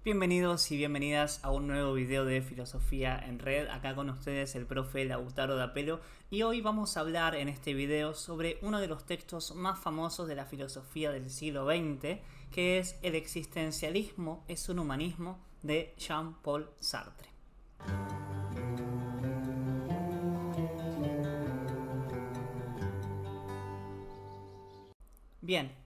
Bienvenidos y bienvenidas a un nuevo video de Filosofía en Red. Acá con ustedes el profe Lautaro D'Apelo, y hoy vamos a hablar en este video sobre uno de los textos más famosos de la filosofía del siglo XX, que es El existencialismo es un humanismo, de Jean-Paul Sartre. Bien,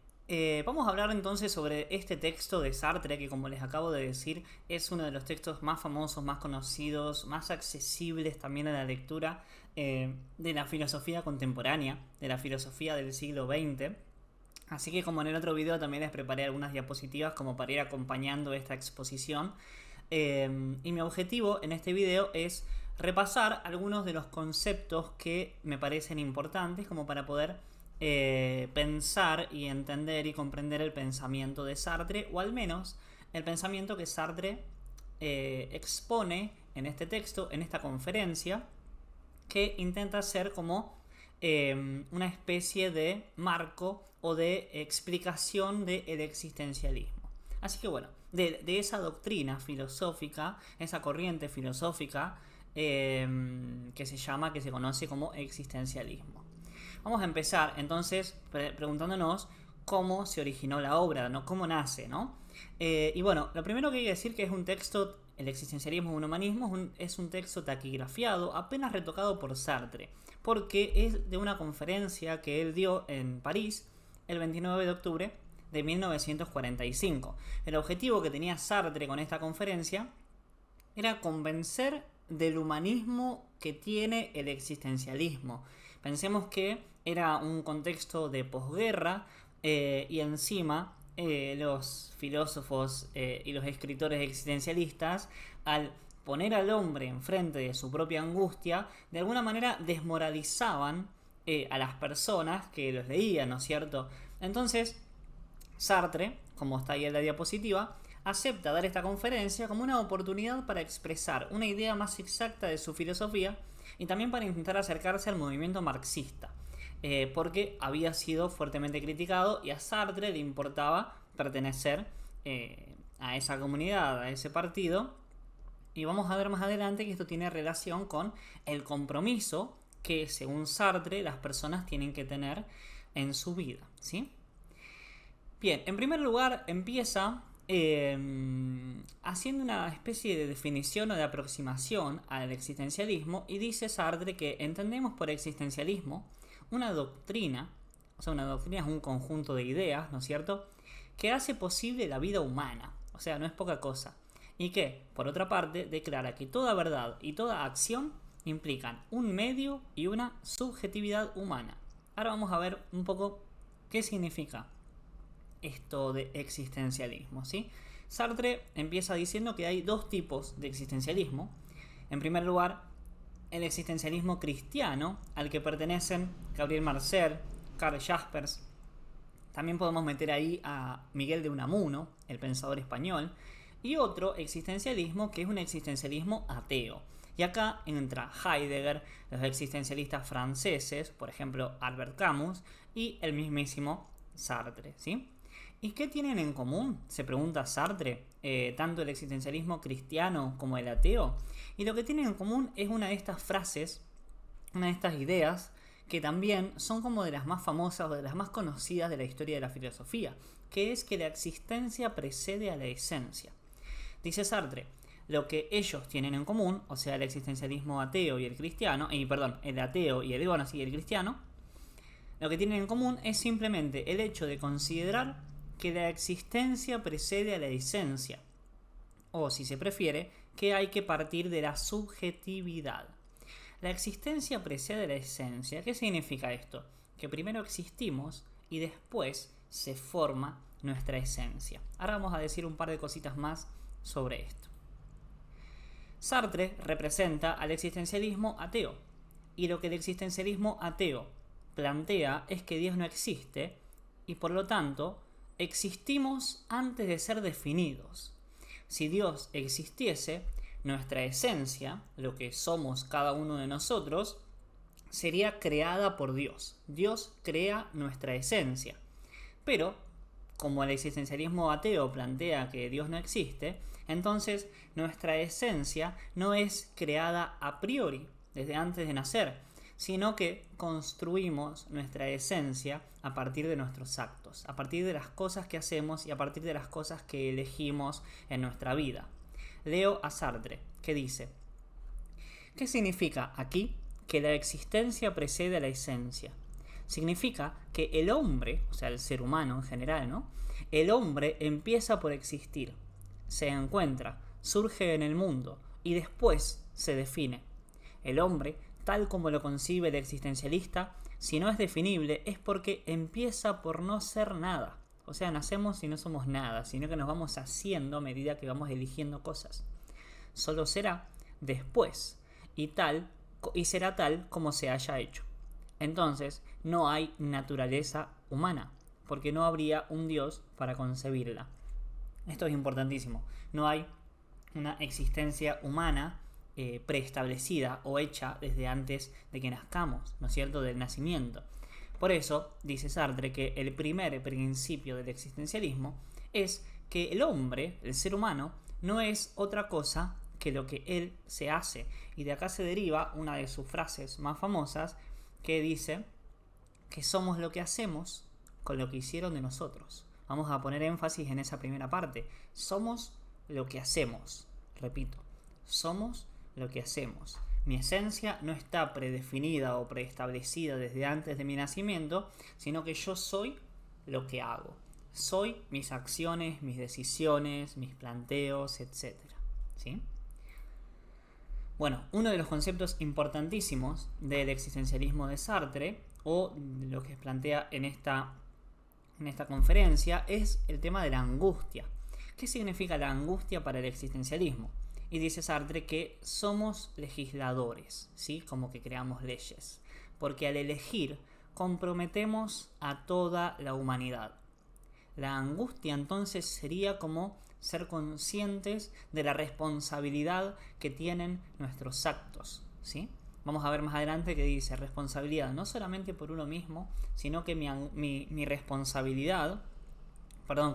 vamos a hablar entonces sobre este texto de Sartre, que como les acabo de decir es uno de los textos más famosos, más conocidos, más accesibles también a la lectura de la filosofía contemporánea, de la filosofía del siglo XX. Así que, como en el otro video, también les preparé algunas diapositivas como para ir acompañando esta exposición. Y mi objetivo en este video es repasar algunos de los conceptos que me parecen importantes como para poder pensar y entender y comprender el pensamiento de Sartre, o al menos el pensamiento que Sartre expone en este texto, en esta conferencia, que intenta ser como una especie de marco o de explicación del existencialismo. Así que bueno, de esa doctrina filosófica, esa corriente filosófica que se conoce como existencialismo. Vamos a empezar entonces preguntándonos cómo se originó la obra, ¿no? Cómo nace, ¿no? Y bueno, lo primero que hay que decir que es un texto, El existencialismo y un humanismo, es un texto taquigrafiado, apenas retocado por Sartre, porque es de una conferencia que él dio en París el 29 de octubre de 1945. El objetivo que tenía Sartre con esta conferencia era convencer del humanismo que tiene el existencialismo. Pensemos que era un contexto de posguerra y encima los filósofos y los escritores existencialistas, al poner al hombre enfrente de su propia angustia, de alguna manera desmoralizaban a las personas que los leían, ¿no es cierto? Entonces, Sartre, como está ahí en la diapositiva, acepta dar esta conferencia como una oportunidad para expresar una idea más exacta de su filosofía y también para intentar acercarse al movimiento marxista, porque había sido fuertemente criticado y a Sartre le importaba pertenecer a esa comunidad, a ese partido. Y vamos a ver más adelante que esto tiene relación con el compromiso que, según Sartre, las personas tienen que tener en su vida, ¿sí? Bien, en primer lugar empieza haciendo una especie de definición o de aproximación al existencialismo, y dice Sartre que entendemos por existencialismo una doctrina, o sea, una doctrina es un conjunto de ideas, ¿no es cierto?, que hace posible la vida humana, o sea, no es poca cosa, y que, por otra parte, declara que toda verdad y toda acción implican un medio y una subjetividad humana. Ahora vamos a ver un poco qué significa esto de existencialismo, ¿sí? Sartre empieza diciendo que hay dos tipos de existencialismo. En primer lugar, el existencialismo cristiano, al que pertenecen Gabriel Marcel, Karl Jaspers. También podemos meter ahí a Miguel de Unamuno, el pensador español. Y otro existencialismo que es un existencialismo ateo. Y acá entra Heidegger, los existencialistas franceses, por ejemplo Albert Camus, y el mismísimo Sartre, ¿sí? ¿Y qué tienen en común?, se pregunta Sartre, tanto el existencialismo cristiano como el ateo. Y lo que tienen en común es una de estas frases, una de estas ideas, que también son como de las más famosas o de las más conocidas de la historia de la filosofía, que es que la existencia precede a la esencia. Dice Sartre, lo que ellos tienen en común, o sea, el existencialismo ateo y el cristiano, el ateo y el cristiano, lo que tienen en común es simplemente el hecho de considerar que la existencia precede a la esencia, o si se prefiere, que hay que partir de la subjetividad. La existencia precede a la esencia. ¿Qué significa esto? Que primero existimos y después se forma nuestra esencia. Ahora vamos a decir un par de cositas más sobre esto. Sartre representa al existencialismo ateo, y lo que el existencialismo ateo plantea es que Dios no existe y por lo tanto existimos antes de ser definidos. Si Dios existiese, nuestra esencia, lo que somos cada uno de nosotros, sería creada por Dios. Dios crea nuestra esencia. Pero, como el existencialismo ateo plantea que Dios no existe, Entonces, nuestra esencia no es creada a priori, desde antes de nacer, sino que construimos nuestra esencia a partir de nuestros actos, a partir de las cosas que hacemos y a partir de las cosas que elegimos en nuestra vida. Leo a Sartre, que dice: ¿qué significa aquí que la existencia precede a la esencia? Significa que el hombre, o sea, el ser humano en general, ¿no? El hombre empieza por existir, se encuentra, surge en el mundo y después se define. El hombre, tal como lo concibe el existencialista, si no es definible es porque empieza por no ser nada. O sea, nacemos y no somos nada, sino que nos vamos haciendo a medida que vamos eligiendo cosas. Solo será después y será tal como se haya hecho. Entonces, no hay naturaleza humana, porque no habría un Dios para concebirla. Esto es importantísimo. No hay una existencia humana preestablecida o hecha desde antes de que nazcamos, ¿no es cierto?, del nacimiento. Por eso, dice Sartre, que el primer principio del existencialismo es que el hombre, el ser humano, no es otra cosa que lo que él se hace. Y de acá se deriva una de sus frases más famosas, que dice que somos lo que hacemos con lo que hicieron de nosotros. Vamos a poner énfasis en esa primera parte. Somos lo que hacemos. Repito, somos lo que hacemos. Mi esencia no está predefinida o preestablecida desde antes de mi nacimiento, sino que yo soy lo que hago. Soy mis acciones, mis decisiones, mis planteos, etc. ¿Sí? Bueno, uno de los conceptos importantísimos del existencialismo de Sartre, o lo que plantea en esta conferencia, es el tema de la angustia. ¿Qué significa la angustia para el existencialismo? Y dice Sartre que somos legisladores, ¿sí? Como que creamos leyes, porque al elegir comprometemos a toda la humanidad. La angustia entonces sería como ser conscientes de la responsabilidad que tienen nuestros actos, ¿sí? Vamos a ver más adelante que dice responsabilidad no solamente por uno mismo, sino que mi responsabilidad,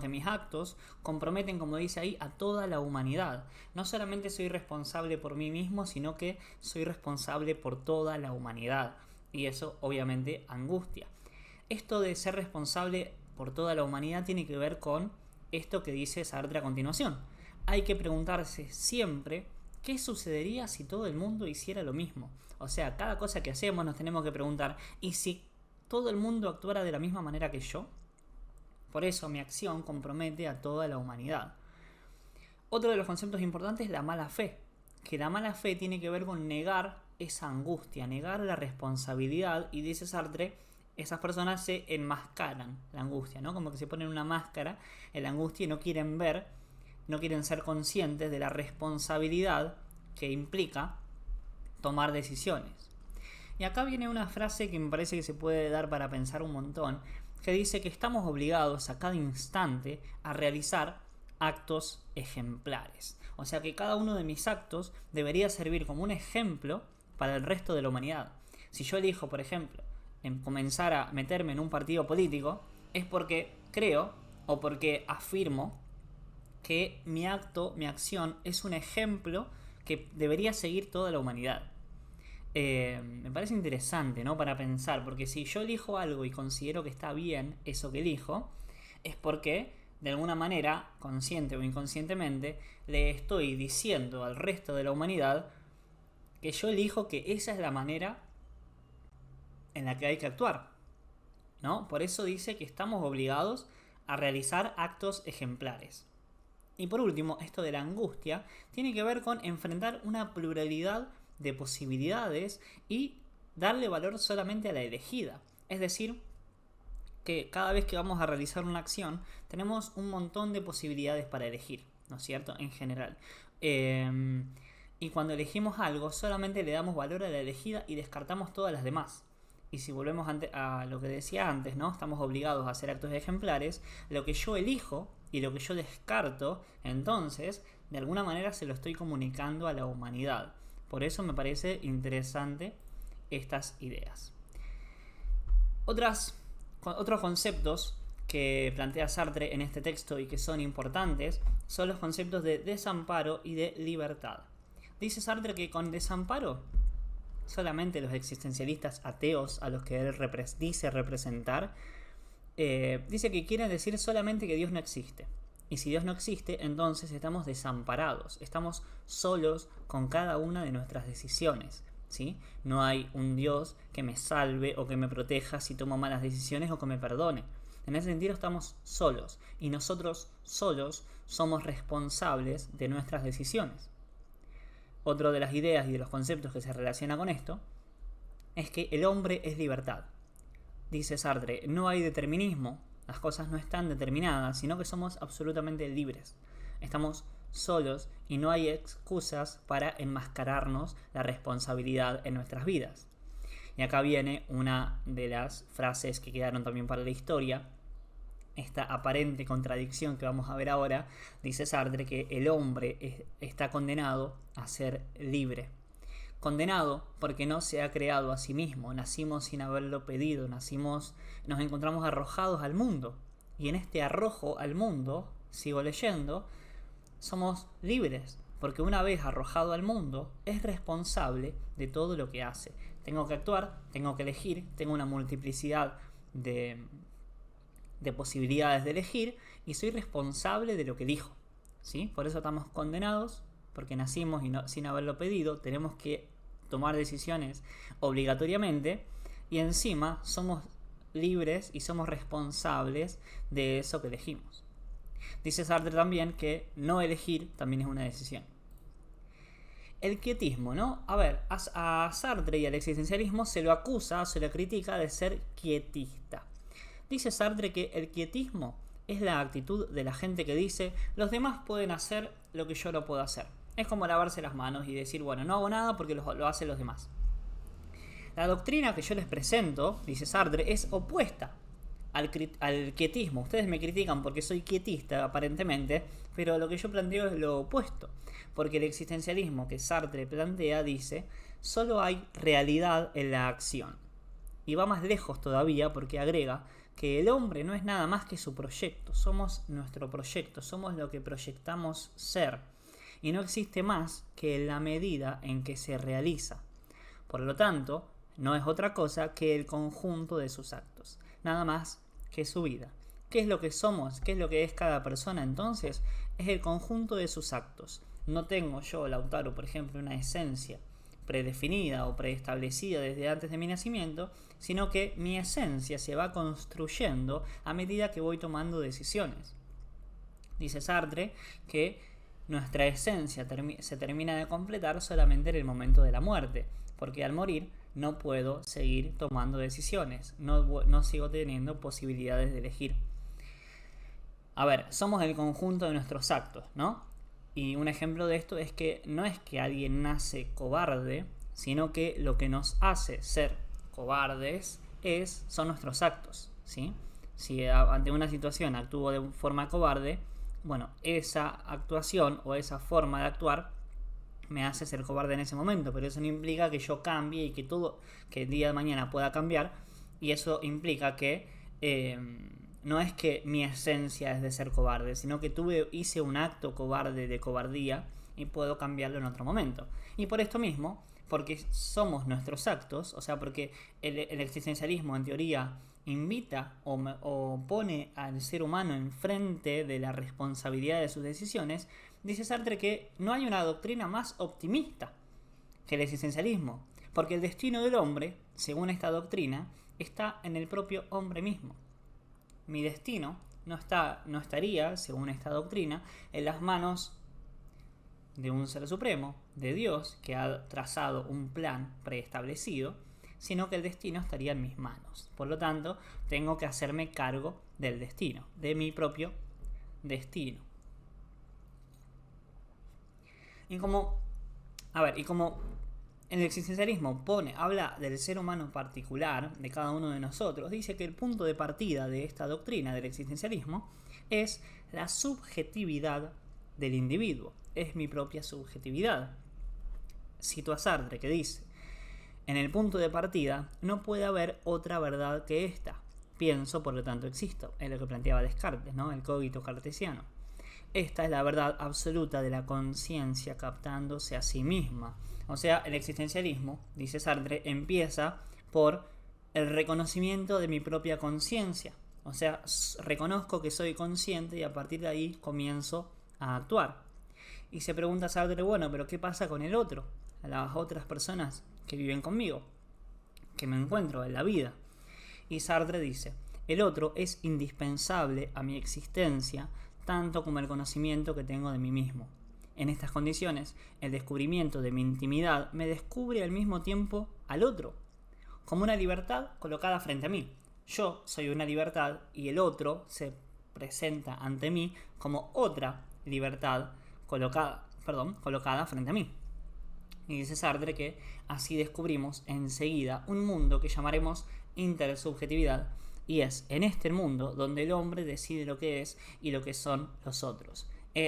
que mis actos comprometen, como dice ahí, a toda la humanidad. No solamente soy responsable por mí mismo, sino que soy responsable por toda la humanidad. Y eso obviamente angustia. Esto de ser responsable por toda la humanidad tiene que ver con esto que dice Sartre a continuación. Hay que preguntarse siempre qué sucedería si todo el mundo hiciera lo mismo. O sea, cada cosa que hacemos nos tenemos que preguntar: ¿y si todo el mundo actuara de la misma manera que yo? Por eso mi acción compromete a toda la humanidad. Otro de los conceptos importantes es la mala fe. Que la mala fe tiene que ver con negar esa angustia, negar la responsabilidad, y dice Sartre, esas personas se enmascaran la angustia, ¿no? Como que se ponen una máscara en la angustia y no quieren ver, no quieren ser conscientes de la responsabilidad que implica tomar decisiones. Y acá viene una frase que me parece que se puede dar para pensar un montón, que dice que estamos obligados a cada instante a realizar actos ejemplares. O sea que cada uno de mis actos debería servir como un ejemplo para el resto de la humanidad. Si yo elijo, por ejemplo, en comenzar a meterme en un partido político, es porque creo o porque afirmo que mi acto, mi acción es un ejemplo que debería seguir toda la humanidad. Me parece interesante, ¿no?, para pensar, porque si yo elijo algo y considero que está bien eso que elijo, es porque de alguna manera, consciente o inconscientemente, le estoy diciendo al resto de la humanidad que yo elijo que esa es la manera en la que hay que actuar, ¿no? Por eso dice que estamos obligados a realizar actos ejemplares. Y por último, esto de la angustia tiene que ver con enfrentar una pluralidad de posibilidades y darle valor solamente a la elegida. Es decir, que cada vez que vamos a realizar una acción tenemos un montón de posibilidades para elegir, ¿no es cierto?, en general. Y cuando elegimos algo solamente le damos valor a la elegida y descartamos todas las demás. Y si volvemos a lo que decía antes, ¿no?, estamos obligados a hacer actos ejemplares. Lo que yo elijo y lo que yo descarto, entonces, de alguna manera se lo estoy comunicando a la humanidad. Por eso me parece interesante estas ideas. Otros conceptos que plantea Sartre en este texto y que son importantes son los conceptos de desamparo y de libertad. Dice Sartre que con desamparo solamente los existencialistas ateos a los que él dice representar, dice que quieren decir solamente que Dios no existe. Y si Dios no existe, entonces estamos desamparados, estamos solos con cada una de nuestras decisiones, ¿sí? No hay un Dios que me salve o que me proteja si tomo malas decisiones o que me perdone. En ese sentido estamos solos y nosotros solos somos responsables de nuestras decisiones. Otra de las ideas y de los conceptos que se relaciona con esto es que el hombre es libertad. Dice Sartre, no hay determinismo, las cosas no están determinadas, sino que somos absolutamente libres. Estamos solos y no hay excusas para enmascararnos la responsabilidad en nuestras vidas. Y acá viene una de las frases que quedaron también para la historia. Esta aparente contradicción que vamos a ver ahora, dice Sartre que el hombre está condenado a ser libre. Condenado porque no se ha creado a sí mismo, nacimos sin haberlo pedido, nos encontramos arrojados al mundo. Y en este arrojo al mundo, sigo leyendo, somos libres, porque una vez arrojado al mundo, es responsable de todo lo que hace. Tengo que actuar, tengo que elegir, tengo una multiplicidad de posibilidades de elegir y soy responsable de lo que elijo, ¿sí? Por eso estamos condenados, porque nacimos sin haberlo pedido, tenemos que tomar decisiones obligatoriamente y encima somos libres y somos responsables de eso que elegimos. Dice Sartre también que no elegir también es una decisión. El quietismo, ¿no? A ver, a Sartre y al existencialismo se lo acusa, se lo critica de ser quietista. Dice Sartre que el quietismo es la actitud de la gente que dice los demás pueden hacer lo que yo no puedo hacer. Es como lavarse las manos y decir, bueno, no hago nada porque lo hacen los demás. La doctrina que yo les presento, dice Sartre, es opuesta al quietismo. Ustedes me critican porque soy quietista, aparentemente, pero lo que yo planteo es lo opuesto. Porque el existencialismo que Sartre plantea dice, solo hay realidad en la acción. Y va más lejos todavía porque agrega que el hombre no es nada más que su proyecto, somos nuestro proyecto, somos lo que proyectamos ser. Y no existe más que la medida en que se realiza. Por lo tanto, no es otra cosa que el conjunto de sus actos, nada más que su vida. ¿Qué es lo que somos? ¿Qué es lo que es cada persona entonces? Es el conjunto de sus actos. No tengo yo, Lautaro, por ejemplo, una esencia predefinida o preestablecida desde antes de mi nacimiento, sino que mi esencia se va construyendo a medida que voy tomando decisiones. Dice Sartre que nuestra esencia se termina de completar solamente en el momento de la muerte, porque al morir no puedo seguir tomando decisiones, no sigo teniendo posibilidades de elegir. A ver, somos el conjunto de nuestros actos, ¿no? Y un ejemplo de esto es que no es que alguien nace cobarde, sino que lo que nos hace ser cobardes son nuestros actos, ¿sí? Si ante una situación actúo de forma cobarde, bueno, esa actuación o esa forma de actuar me hace ser cobarde en ese momento, pero eso no implica que yo cambie y que el día de mañana pueda cambiar, y eso implica que no es que mi esencia es de ser cobarde, sino que hice un acto cobarde de cobardía y puedo cambiarlo en otro momento. Y por esto mismo, porque somos nuestros actos, o sea, porque el existencialismo en teoría invita o pone al ser humano enfrente de la responsabilidad de sus decisiones, dice Sartre que no hay una doctrina más optimista que el existencialismo, porque el destino del hombre, según esta doctrina, está en el propio hombre mismo. Mi destino no estaría, según esta doctrina, en las manos de un ser supremo, de Dios, que ha trazado un plan preestablecido, sino que el destino estaría en mis manos. Por lo tanto, tengo que hacerme cargo del destino, de mi propio destino. Y como el existencialismo habla del ser humano particular, de cada uno de nosotros, dice que el punto de partida de esta doctrina del existencialismo es la subjetividad del individuo, es mi propia subjetividad. Cito a Sartre que dice: en el punto de partida no puede haber otra verdad que esta. pienso, por lo tanto existo. Es lo que planteaba Descartes, ¿no? El cogito cartesiano. Esta es la verdad absoluta de la conciencia captándose a sí misma. O sea, el existencialismo, dice Sartre, empieza por el reconocimiento de mi propia conciencia. O sea, reconozco que soy consciente y a partir de ahí comienzo a actuar. Y se pregunta Sartre, bueno, pero ¿qué pasa con el otro? A las otras personas que viven conmigo, que me encuentro en la vida. Y Sartre dice, el otro es indispensable a mi existencia, tanto como el conocimiento que tengo de mí mismo. En estas condiciones, el descubrimiento de mi intimidad me descubre al mismo tiempo al otro, como una libertad colocada frente a mí. Yo soy una libertad y el otro se presenta ante mí como otra libertad colocada frente a mí. Y dice Sartre que así descubrimos enseguida un mundo que llamaremos intersubjetividad, y es en este mundo donde el hombre decide lo que es y lo que son los otros.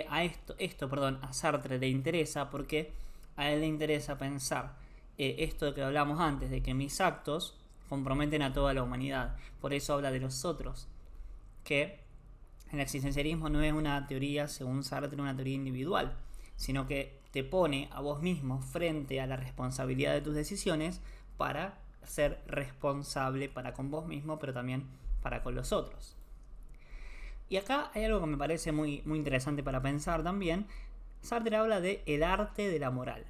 A Sartre le interesa porque a él le interesa pensar esto de que hablamos antes, de que mis actos comprometen a toda la humanidad. Por eso habla de los otros, que el existencialismo no es una teoría, según Sartre, una teoría individual, sino que te pone a vos mismo frente a la responsabilidad de tus decisiones para ser responsable para con vos mismo, pero también para con los otros. Y acá hay algo que me parece muy, muy interesante para pensar también. Sartre habla de el arte de la moral,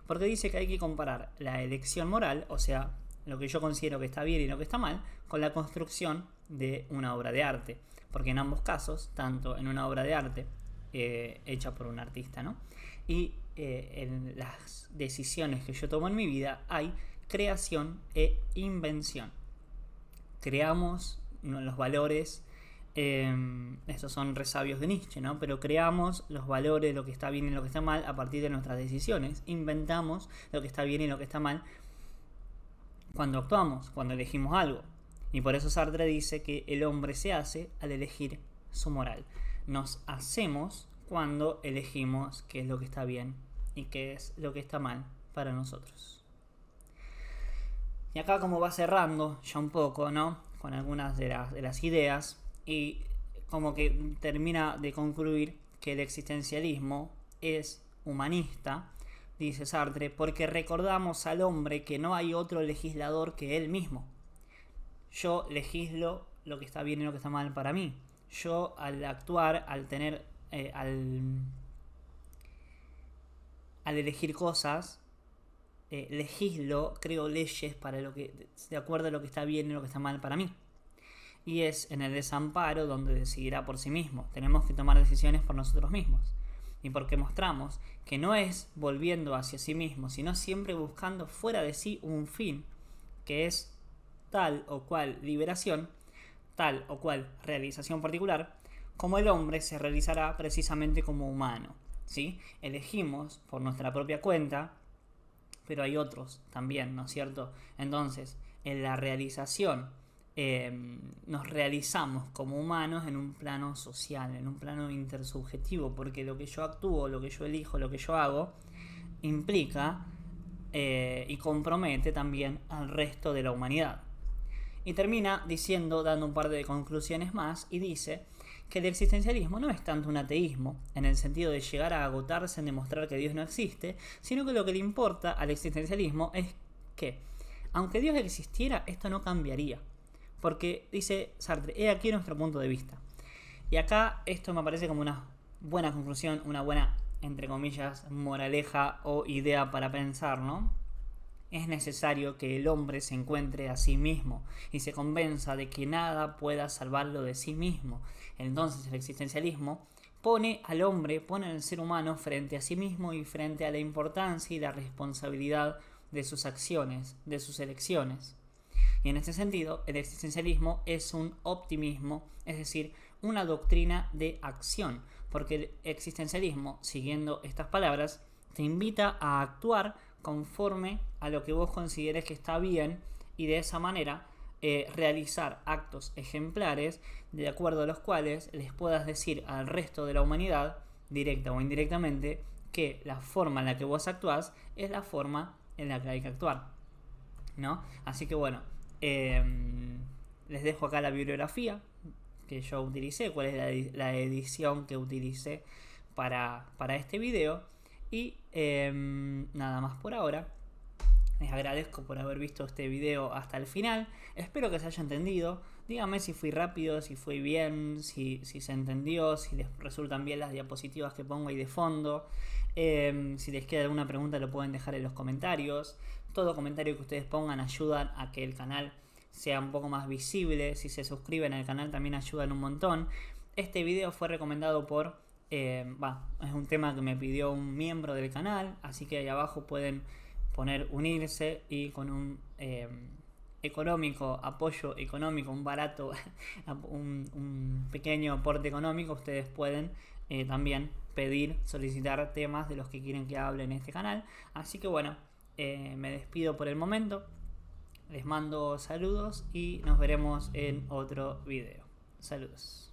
porque dice que hay que comparar la elección moral, o sea, lo que yo considero que está bien y lo que está mal, con la construcción de una obra de arte. Porque en ambos casos, tanto en una obra de arte hecha por un artista, ¿no? Y en las decisiones que yo tomo en mi vida hay creación e invención. Creamos los valores, estos son resabios de Nietzsche, ¿no? Pero creamos los valores, lo que está bien y lo que está mal a partir de nuestras decisiones. Inventamos lo que está bien y lo que está mal cuando actuamos, cuando elegimos algo. Y por eso Sartre dice que el hombre se hace al elegir su moral. Nos hacemos cuando elegimos qué es lo que está bien y qué es lo que está mal para nosotros. Y acá como va cerrando ya un poco, ¿no? Con algunas de las ideas y como que termina de concluir que el existencialismo es humanista, dice Sartre, porque recordamos al hombre que no hay otro legislador que él mismo. Yo legislo lo que está bien y lo que está mal para mí. Yo al actuar, al tener, al elegir cosas, legislo, creo leyes para lo que, de acuerdo a lo que está bien y lo que está mal para mí. Y es en el desamparo donde decidirá por sí mismo. Tenemos que tomar decisiones por nosotros mismos. Y porque mostramos que no es volviendo hacia sí mismo, sino siempre buscando fuera de sí un fin, que es tal o cual liberación, tal o cual realización particular, como el hombre se realizará precisamente como humano, ¿sí? Elegimos por nuestra propia cuenta, pero hay otros también, ¿no es cierto? Entonces, en la realización nos realizamos como humanos en un plano social, en un plano intersubjetivo, porque lo que yo actúo, lo que yo elijo, lo que yo hago, implica y compromete también al resto de la humanidad. Y termina diciendo, dando un par de conclusiones más, y dice que el existencialismo no es tanto un ateísmo, en el sentido de llegar a agotarse en demostrar que Dios no existe, sino que lo que le importa al existencialismo es que, aunque Dios existiera, esto no cambiaría. Porque, dice Sartre, he aquí nuestro punto de vista. Y acá esto me parece como una buena conclusión, una buena, entre comillas, moraleja o idea para pensar, ¿no? Es necesario que el hombre se encuentre a sí mismo y se convenza de que nada pueda salvarlo de sí mismo. Entonces el existencialismo pone al hombre, pone al ser humano frente a sí mismo y frente a la importancia y la responsabilidad de sus acciones, de sus elecciones. Y en este sentido, el existencialismo es un optimismo, es decir, una doctrina de acción, porque el existencialismo, siguiendo estas palabras, te invita a actuar conforme a lo que vos consideres que está bien y de esa manera realizar actos ejemplares de acuerdo a los cuales les puedas decir al resto de la humanidad, directa o indirectamente, que la forma en la que vos actuás es la forma en la que hay que actuar, ¿no? Así que bueno, les dejo acá la bibliografía que yo utilicé, cuál es la edición que utilicé para este video. Y nada más por ahora. Les agradezco por haber visto este video hasta el final. Espero que se haya entendido. Díganme si fui rápido, si fui bien, si se entendió, si les resultan bien las diapositivas que pongo ahí de fondo. Si les queda alguna pregunta lo pueden dejar en los comentarios. Todo comentario que ustedes pongan ayuda a que el canal sea un poco más visible. Si se suscriben al canal también ayudan un montón. Este video fue recomendado por... es un tema que me pidió un miembro del canal. Así que ahí abajo pueden poner unirse y con un apoyo económico, un barato, un pequeño aporte económico, ustedes pueden también solicitar temas de los que quieren que hable en este canal. Así que bueno, me despido por el momento, les mando saludos y nos veremos en otro video. Saludos.